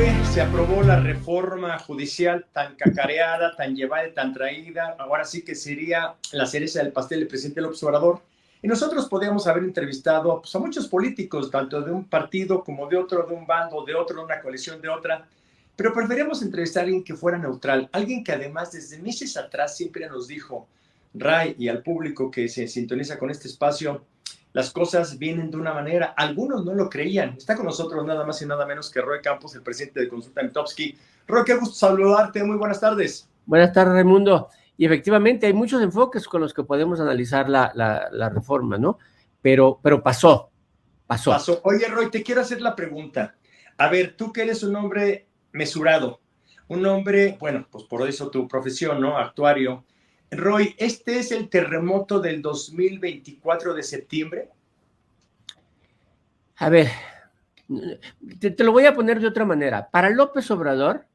fue, se aprobó la reforma judicial tan cacareada, tan llevada y tan traída. Ahora sí que sería la cereza del pastel del presidente López Obrador. Y nosotros podríamos haber entrevistado pues, a muchos políticos, tanto de un partido como de otro, de un bando, de otro, de una coalición, de otra. Pero preferíamos entrevistar a alguien que fuera neutral, alguien que además desde meses atrás siempre nos dijo, Ray, y al público que se sintoniza con este espacio, las cosas vienen de una manera. Algunos no lo creían. Está con nosotros nada más y nada menos que Roy Campos, el presidente de Consulta Mitofsky. Roy, qué gusto saludarte. Muy buenas tardes. Buenas tardes, Raimundo. Y efectivamente hay muchos enfoques con los que podemos analizar la reforma, ¿no? Pero pasó. Oye, Roy, te quiero hacer la pregunta. A ver, tú que eres un hombre mesurado, un hombre, bueno, pues por eso tu profesión, ¿no? Actuario. Roy, ¿este es el terremoto del 2024 de septiembre? A ver, te lo voy a poner de otra manera. Para López Obrador,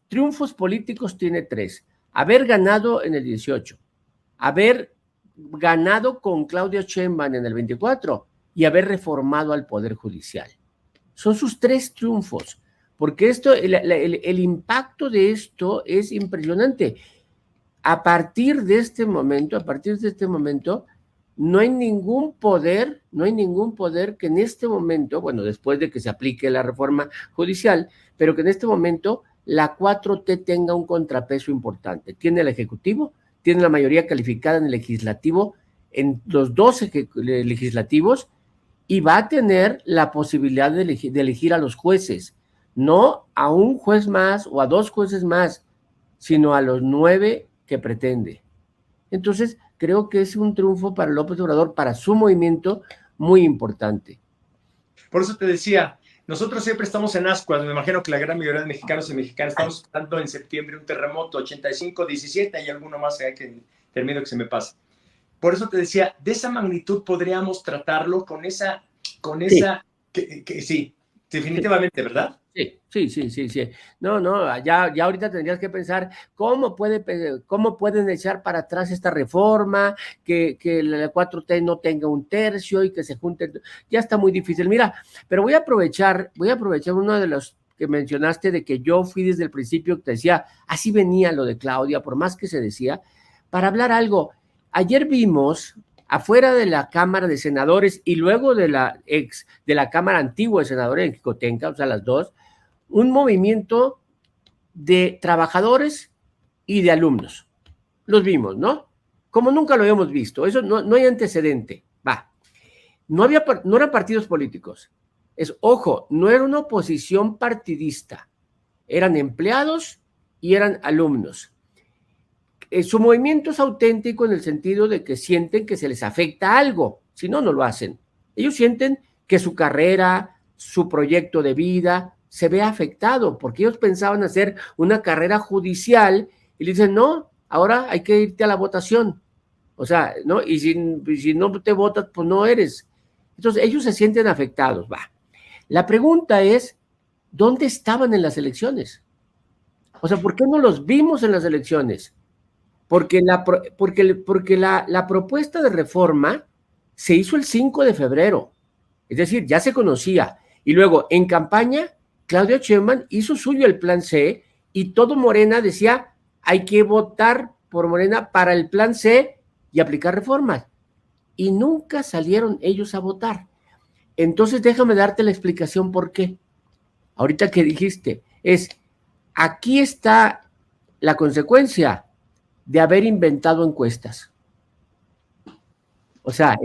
triunfos políticos tiene 3. Haber ganado en el 18, haber ganado con Claudia Sheinbaum en el 24 y haber reformado al Poder Judicial. Son sus 3 triunfos, porque el impacto de esto es impresionante. A partir de este momento, no hay ningún poder que en este momento, bueno, después de que se aplique la reforma judicial, pero que en este momento la 4T tenga un contrapeso importante. Tiene el Ejecutivo, tiene la mayoría calificada en el Legislativo, en los 2 legislativos, y va a tener la posibilidad de elegir a los jueces, no a un juez más o a 2 jueces más, sino a los 9 que pretende. Entonces, creo que es un triunfo para López Obrador, para su movimiento, muy importante. Por eso te decía, nosotros siempre estamos en ascuas, me imagino que la gran mayoría de mexicanos y mexicanas estamos esperando en septiembre un terremoto, 85, 17, y alguno más que termino que se me pasa. Por eso te decía, de esa magnitud podríamos tratarlo con esa, sí, definitivamente, ¿verdad? Sí. No, ya ahorita tendrías que pensar cómo pueden echar para atrás esta reforma, que la 4T no tenga un tercio y que se junten. Ya está muy difícil. Mira, pero voy a aprovechar uno de los que mencionaste de que yo fui desde el principio que te decía, así venía lo de Claudia, por más que se decía, para hablar algo. Ayer vimos afuera de la Cámara de Senadores y luego de la Cámara Antigua de Senadores en Jicotenca, o sea, las dos, un movimiento de trabajadores y de alumnos. Los vimos, ¿no? Como nunca lo habíamos visto. Eso no hay antecedente. No eran partidos políticos. Ojo, no era una oposición partidista. Eran empleados y eran alumnos. Su movimiento es auténtico en el sentido de que sienten que se les afecta algo, si no, no lo hacen. Ellos sienten que su carrera, su proyecto de vida se ve afectado, porque ellos pensaban hacer una carrera judicial y le dicen, no, ahora hay que irte a la votación. O sea, ¿no? Y si no te votas, pues no eres. Entonces, ellos se sienten afectados. La pregunta es, ¿dónde estaban en las elecciones? O sea, ¿por qué no los vimos en las elecciones? Porque la propuesta de reforma se hizo el 5 de febrero, es decir, ya se conocía. Y luego, en campaña, Claudia Sheinbaum hizo suyo el plan C y todo Morena decía, hay que votar por Morena para el plan C y aplicar reformas. Y nunca salieron ellos a votar. Entonces, déjame darte la explicación por qué. Ahorita que dijiste, aquí está la consecuencia de haber inventado encuestas. O sea,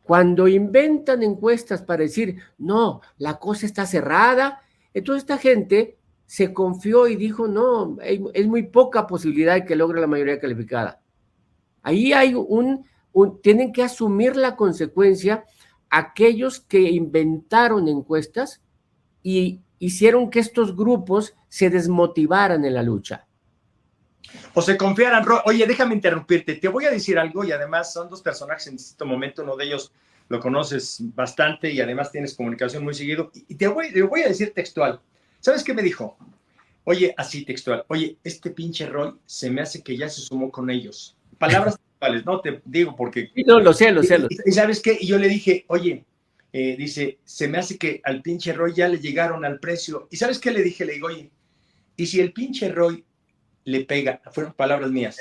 cuando inventan encuestas para decir, no, la cosa está cerrada, entonces esta gente se confió y dijo, no, es muy poca posibilidad de que logre la mayoría calificada. Ahí hay tienen que asumir la consecuencia aquellos que inventaron encuestas y hicieron que estos grupos se desmotivaran en la lucha. O se confiaran. Oye, déjame interrumpirte. Te voy a decir algo y además son 2 personajes en este momento. Uno de ellos lo conoces bastante y además tienes comunicación muy seguido. Y te voy a decir textual. ¿Sabes qué me dijo? Oye, así textual. Oye, este pinche Roy se me hace que ya se sumó con ellos. Palabras textuales, no te digo porque... No, lo sé. ¿Y sabes qué? Y yo le dije, oye, dice, se me hace que al pinche Roy ya le llegaron al precio. ¿Y sabes qué le dije? Le digo, oye, y si el pinche Roy le pega, fueron palabras mías,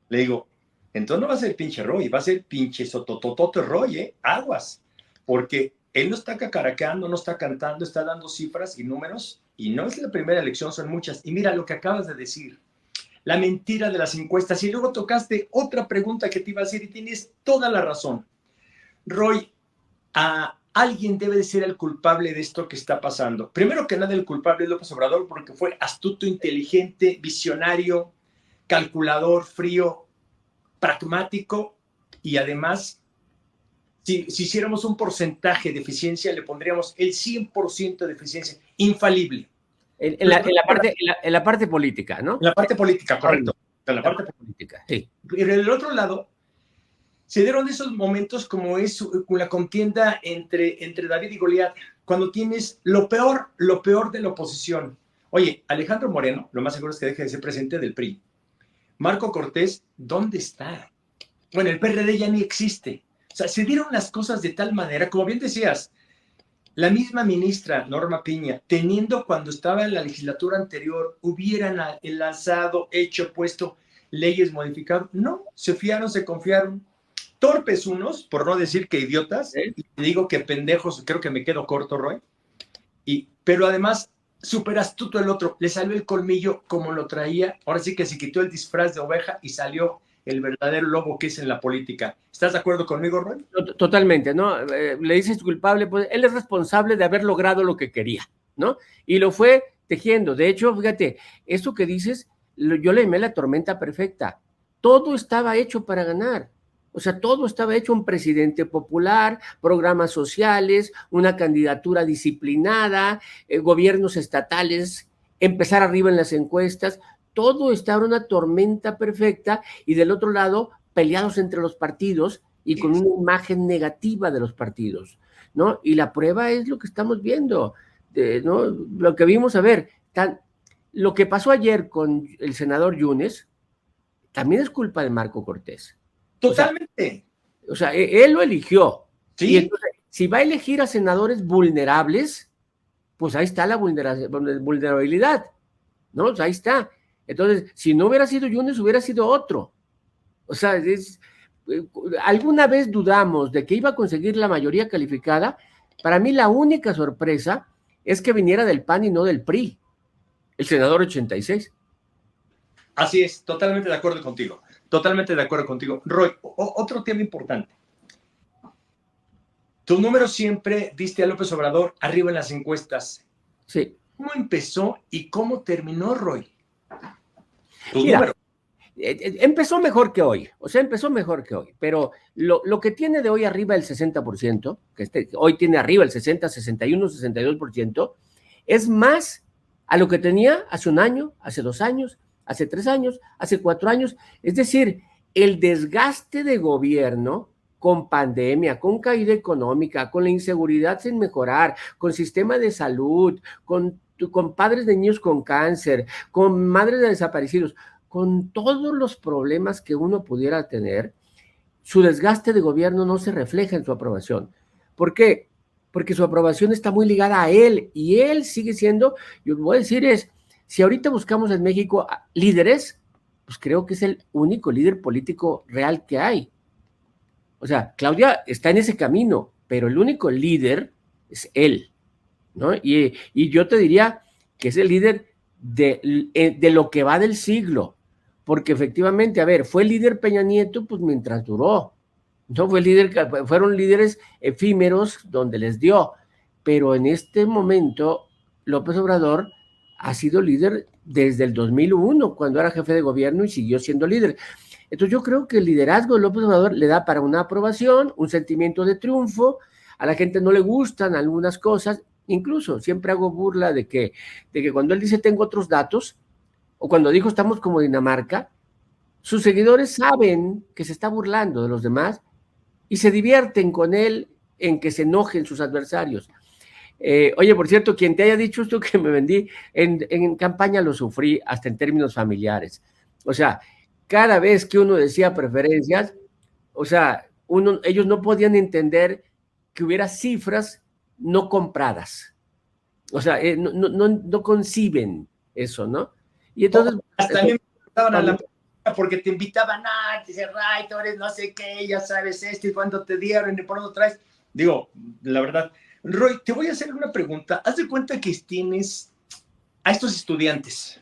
le digo, entonces no va a ser pinche Roy, va a ser pinche sotototote Roy, aguas, porque él no está cacaraqueando, no está cantando, está dando cifras y números, y no es la primera elección, son muchas. Y mira lo que acabas de decir, la mentira de las encuestas, y luego tocaste otra pregunta que te iba a hacer y tienes toda la razón. Roy, alguien debe de ser el culpable de esto que está pasando. Primero que nada, el culpable es López Obrador porque fue astuto, inteligente, visionario, calculador, frío, pragmático y además, si hiciéramos un porcentaje de eficiencia, le pondríamos el 100% de eficiencia, infalible. En la parte política, ¿no? En la parte política, correcto. En la parte política, sí. Pero del otro lado, se dieron esos momentos como es la contienda entre David y Goliat, cuando tienes lo peor de la oposición. Oye, Alejandro Moreno, lo más seguro es que deje de ser presidente del PRI. Marco Cortés, ¿dónde está? Bueno, el PRD ya ni existe. O sea, se dieron las cosas de tal manera, como bien decías, la misma ministra Norma Piña, teniendo cuando estaba en la legislatura anterior, hubieran lanzado, puesto leyes modificadas. No, se fiaron, se confiaron. Torpes unos, por no decir que idiotas, y digo que pendejos, creo que me quedo corto, Roy, pero además súper astuto el otro, le salió el colmillo como lo traía, ahora sí que se quitó el disfraz de oveja y salió el verdadero lobo que es en la política. ¿Estás de acuerdo conmigo, Roy? Totalmente, ¿no? Le dices culpable, pues él es responsable de haber logrado lo que quería, ¿no? Y lo fue tejiendo. De hecho, fíjate, esto que dices, yo le llamé la tormenta perfecta. Todo estaba hecho para ganar. O sea, todo estaba hecho, un presidente popular, programas sociales, una candidatura disciplinada, gobiernos estatales, empezar arriba en las encuestas, todo estaba una tormenta perfecta y del otro lado, peleados entre los partidos y con una imagen negativa de los partidos, ¿no? Y la prueba es lo que estamos viendo, ¿no? Lo que vimos, a ver, lo que pasó ayer con el senador Yunes, también es culpa de Marco Cortés. Totalmente. O sea, él lo eligió. Sí. Y entonces, si va a elegir a senadores vulnerables, pues ahí está la vulnerabilidad, ¿no? O sea, ahí está. Entonces, si no hubiera sido Yunes, hubiera sido otro. O sea, alguna vez dudamos de que iba a conseguir la mayoría calificada. Para mí la única sorpresa es que viniera del PAN y no del PRI, el senador 86. Así es, totalmente de acuerdo contigo. Totalmente de acuerdo contigo. Roy, otro tema importante. Tu número siempre diste a López Obrador arriba en las encuestas. Sí. ¿Cómo empezó y cómo terminó, Roy? Mira, empezó mejor que hoy, pero lo que tiene de hoy arriba el 60%, que hoy tiene arriba el 60, 61, 62%, es más a lo que tenía hace un año, hace 2 años, hace 3 años, hace 4 años. Es decir, el desgaste de gobierno con pandemia, con caída económica, con la inseguridad sin mejorar, con sistema de salud, con padres de niños con cáncer, con madres de desaparecidos, con todos los problemas que uno pudiera tener, su desgaste de gobierno no se refleja en su aprobación. ¿Por qué? Porque su aprobación está muy ligada a él y él sigue siendo, yo voy a decir si ahorita buscamos en México líderes, pues creo que es el único líder político real que hay. O sea, Claudia está en ese camino, pero el único líder es él, ¿no? Y yo te diría que es el líder de lo que va del siglo, porque efectivamente, a ver, fue líder Peña Nieto, pues mientras duró, no fue fueron líderes efímeros donde les dio, pero en este momento López Obrador ha sido líder desde el 2001, cuando era jefe de gobierno y siguió siendo líder. Entonces yo creo que el liderazgo de López Obrador le da para una aprobación, un sentimiento de triunfo, a la gente no le gustan algunas cosas, incluso siempre hago burla de que cuando él dice tengo otros datos, o cuando dijo estamos como Dinamarca, sus seguidores saben que se está burlando de los demás y se divierten con él en que se enojen sus adversarios. Oye, por cierto, quien te haya dicho esto que me vendí, en campaña lo sufrí hasta en términos familiares. O sea, cada vez que uno decía preferencias, o sea, ellos no podían entender que hubiera cifras no compradas. O sea, no conciben eso, ¿no? Y entonces... Hasta a mí me invitaban a la porque te invitaban a, te dice, Ray, tú eres no sé qué, ya sabes esto, y cuánto te dieron, y por dónde traes. Digo, la verdad, Roy, te voy a hacer una pregunta. Haz de cuenta que tienes a estos estudiantes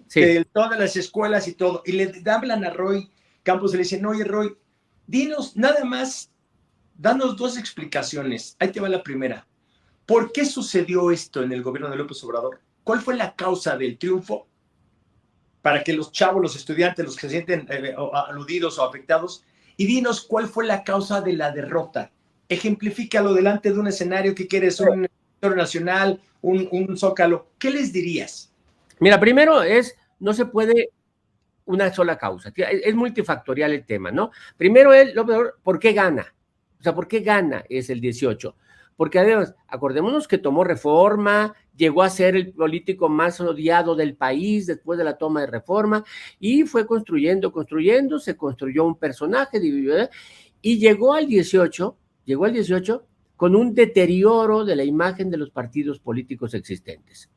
sí, de todas las escuelas y todo, y le hablan a Roy Campos y le dicen, oye, Roy, dinos nada más, danos 2 explicaciones. Ahí te va la primera. ¿Por qué sucedió esto en el gobierno de López Obrador? ¿Cuál fue la causa del triunfo para que los chavos, los estudiantes, los que se sienten aludidos o afectados, y dinos cuál fue la causa de la derrota? Ejemplifícalo delante de un escenario que quieres, un auditorio nacional, un zócalo. ¿Qué les dirías? Mira, primero no se puede una sola causa, es multifactorial el tema, ¿no? Primero es, ¿por qué gana? O sea, ¿por qué gana es el 18? Porque además, acordémonos que tomó Reforma, llegó a ser el político más odiado del país después de la toma de Reforma, y fue construyendo, se construyó un personaje, y llegó al 18 con un deterioro de la imagen de los partidos políticos existentes.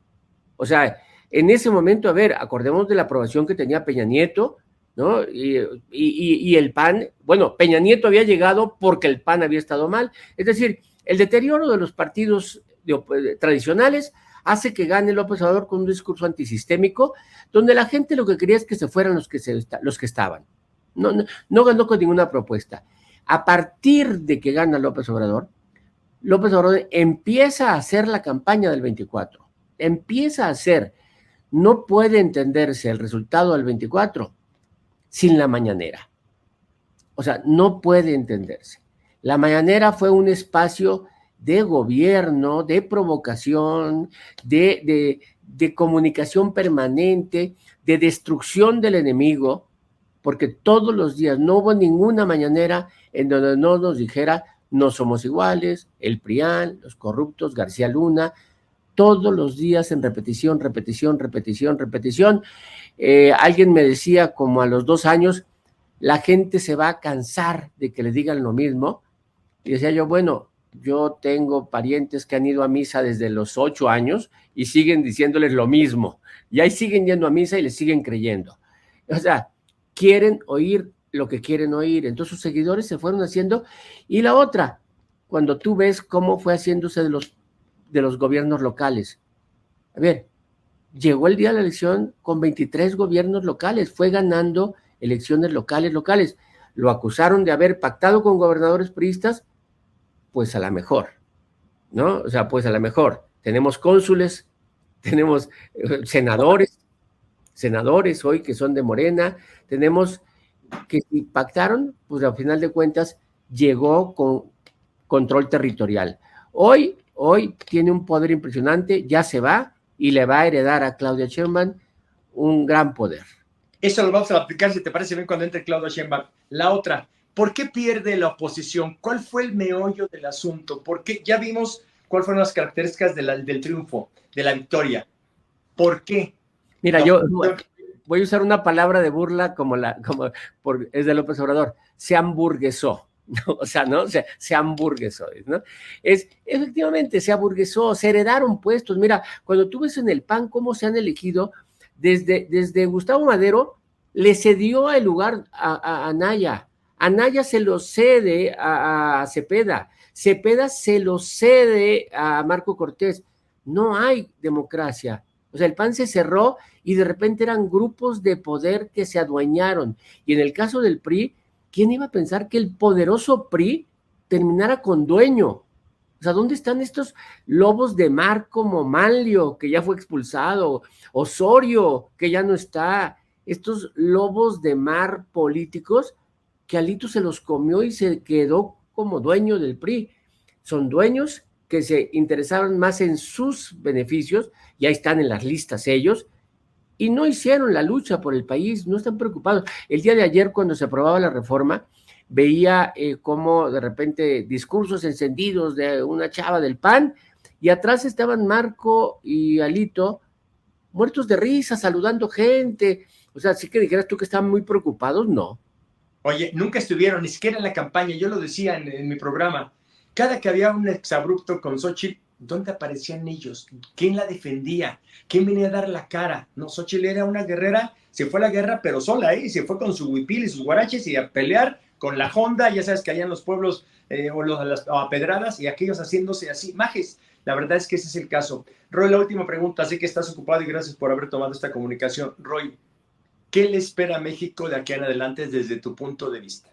O sea, en ese momento, a ver, acordemos de la aprobación que tenía Peña Nieto, ¿no? Y el PAN, bueno, Peña Nieto había llegado porque el PAN había estado mal. Es decir, el deterioro de los partidos tradicionales hace que gane López Obrador con un discurso antisistémico, donde la gente lo que quería es que se fueran los que estaban. No ganó con ninguna propuesta. A partir de que gana López Obrador empieza a hacer la campaña del 24. Empieza a hacer. No puede entenderse el resultado del 24 sin la mañanera. O sea, no puede entenderse. La mañanera fue un espacio de gobierno, de provocación, de comunicación permanente, de destrucción del enemigo, porque todos los días no hubo ninguna mañanera en donde no nos dijera no somos iguales, el PRIAN, los corruptos, García Luna, todos los días en repetición. Alguien me decía como a los 2 años, la gente se va a cansar de que le digan lo mismo. Y decía yo, bueno, yo tengo parientes que han ido a misa desde los 8 años y siguen diciéndoles lo mismo. Y ahí siguen yendo a misa y les siguen creyendo. O sea, quieren oír lo que quieren oír. Entonces sus seguidores se fueron haciendo. Y la otra, cuando tú ves cómo fue haciéndose de los gobiernos locales. A ver, llegó el día de la elección con 23 gobiernos locales, fue ganando elecciones locales. Lo acusaron de haber pactado con gobernadores priistas, pues a la mejor, ¿no? O sea, pues a la mejor. Tenemos cónsules, tenemos senadores hoy que son de Morena, tenemos que si pactaron, pues al final de cuentas llegó con control territorial. Hoy tiene un poder impresionante, ya se va y le va a heredar a Claudia Sheinbaum un gran poder. Eso lo vamos a aplicar, si te parece bien, cuando entre Claudia Sheinbaum. La otra, ¿por qué pierde la oposición? ¿Cuál fue el meollo del asunto? ¿Por qué? Ya vimos cuáles fueron las características del triunfo, de la victoria. ¿Por qué? Mira, yo voy a usar una palabra de burla es de López Obrador, se hamburguesó. ¿no? O sea, ¿no? Se hamburguesó, ¿no? Efectivamente, se hamburguesó, se heredaron puestos. Mira, cuando tú ves en el PAN cómo se han elegido, desde Gustavo Madero le cedió el lugar a Anaya. Anaya se lo cede a Cepeda. Cepeda se lo cede a Marco Cortés. No hay democracia. O sea, el PAN se cerró y de repente eran grupos de poder que se adueñaron. Y en el caso del PRI, ¿quién iba a pensar que el poderoso PRI terminara con dueño? O sea, ¿dónde están estos lobos de mar como Manlio, que ya fue expulsado, Osorio, que ya no está, estos lobos de mar políticos que Alito se los comió y se quedó como dueño del PRI? Son dueños que se interesaron más en sus beneficios, y ahí están en las listas ellos, y no hicieron la lucha por el país, no están preocupados. El día de ayer, cuando se aprobaba la reforma, veía cómo de repente discursos encendidos de una chava del PAN, y atrás estaban Marco y Alito, muertos de risa, saludando gente. O sea, sí que dijeras tú que estaban muy preocupados, no. Oye, nunca estuvieron, ni siquiera en la campaña, yo lo decía en mi programa, Cada que había un exabrupto con Xochitl, ¿dónde aparecían ellos? ¿Quién la defendía? ¿Quién venía a dar la cara? No, Xochitl era una guerrera, se fue a la guerra, pero sola, ¿eh? Se fue con su huipil y sus guaraches y a pelear con la Honda, ya sabes que allá en los pueblos o a pedradas, y aquellos haciéndose así, majes. La verdad es que ese es el caso. Roy, la última pregunta, sé que estás ocupado y gracias por haber tomado esta comunicación. Roy, ¿qué le espera a México de aquí en adelante desde tu punto de vista?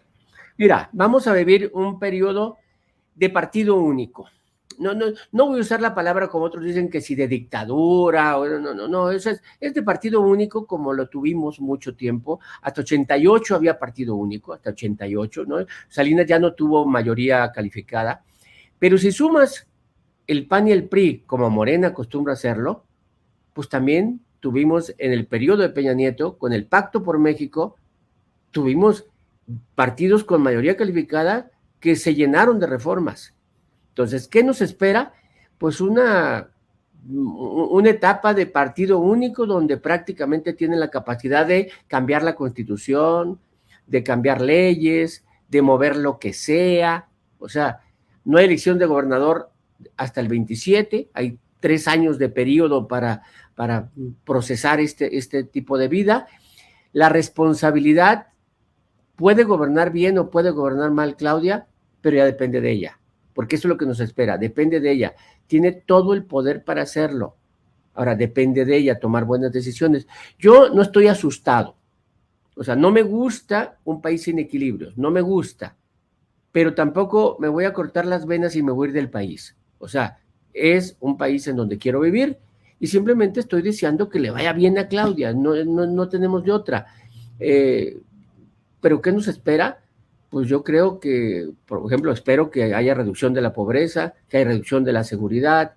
Mira, vamos a vivir un periodo de partido único. No voy a usar la palabra como otros dicen que si de dictadura, no, eso es de partido único como lo tuvimos mucho tiempo. Hasta 88 había partido único, hasta 88, ¿no? Salinas ya no tuvo mayoría calificada, pero si sumas el PAN y el PRI, como Morena acostumbra hacerlo, pues también tuvimos en el periodo de Peña Nieto, con el Pacto por México, tuvimos partidos con mayoría calificada que se llenaron de reformas. Entonces, ¿qué nos espera? Pues una etapa de partido único donde prácticamente tienen la capacidad de cambiar la Constitución, de cambiar leyes, de mover lo que sea. O sea, no hay elección de gobernador hasta el 27, hay 3 años de periodo para procesar este tipo de vida. La responsabilidad puede gobernar bien o puede gobernar mal Claudia, pero ya depende de ella, porque eso es lo que nos espera, depende de ella. Tiene todo el poder para hacerlo. Ahora, depende de ella tomar buenas decisiones. Yo no estoy asustado. O sea, no me gusta un país sin equilibrios, no me gusta, pero tampoco me voy a cortar las venas y me voy a ir del país. O sea, es un país en donde quiero vivir y simplemente estoy deseando que le vaya bien a Claudia, no tenemos de otra. ¿Pero qué nos espera? Pues yo creo que, por ejemplo, espero que haya reducción de la pobreza, que haya reducción de la seguridad.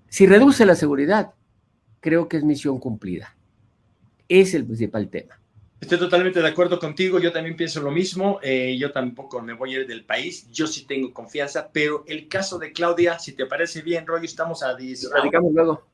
Si reduce la seguridad, creo que es misión cumplida. Es el principal tema. Estoy totalmente de acuerdo contigo, yo también pienso lo mismo, yo tampoco me voy a ir del país, yo sí tengo confianza, pero el caso de Claudia, si te parece bien, Roy, estamos a 10. Platicamos luego.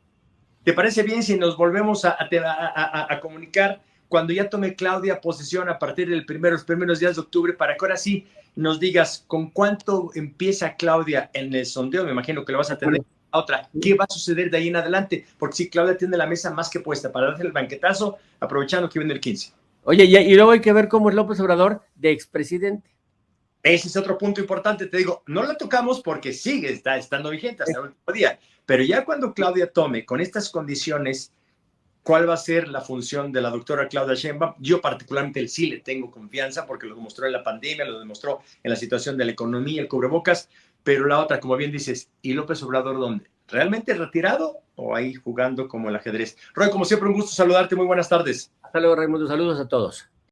¿Te parece bien si nos volvemos a comunicar cuando ya tome Claudia posesión a partir del los primeros días de octubre, para que ahora sí nos digas con cuánto empieza Claudia en el sondeo? Me imagino que lo vas a tener. Otra, ¿qué va a suceder de ahí en adelante? Porque sí, Claudia tiene la mesa más que puesta para darle el banquetazo, aprovechando que viene el 15. Oye, y luego hay que ver cómo es López Obrador de expresidente. Ese es otro punto importante, te digo, no la tocamos porque sigue estando vigente hasta el último día, pero ya cuando Claudia tome con estas condiciones, ¿cuál va a ser la función de la doctora Claudia Sheinbaum? Yo particularmente sí le tengo confianza porque lo demostró en la pandemia, lo demostró en la situación de la economía, el cubrebocas, pero la otra, como bien dices, ¿y López Obrador dónde? ¿Realmente retirado o ahí jugando como el ajedrez? Roy, como siempre, un gusto saludarte, muy buenas tardes. Hasta luego, Raimundo, saludos a todos.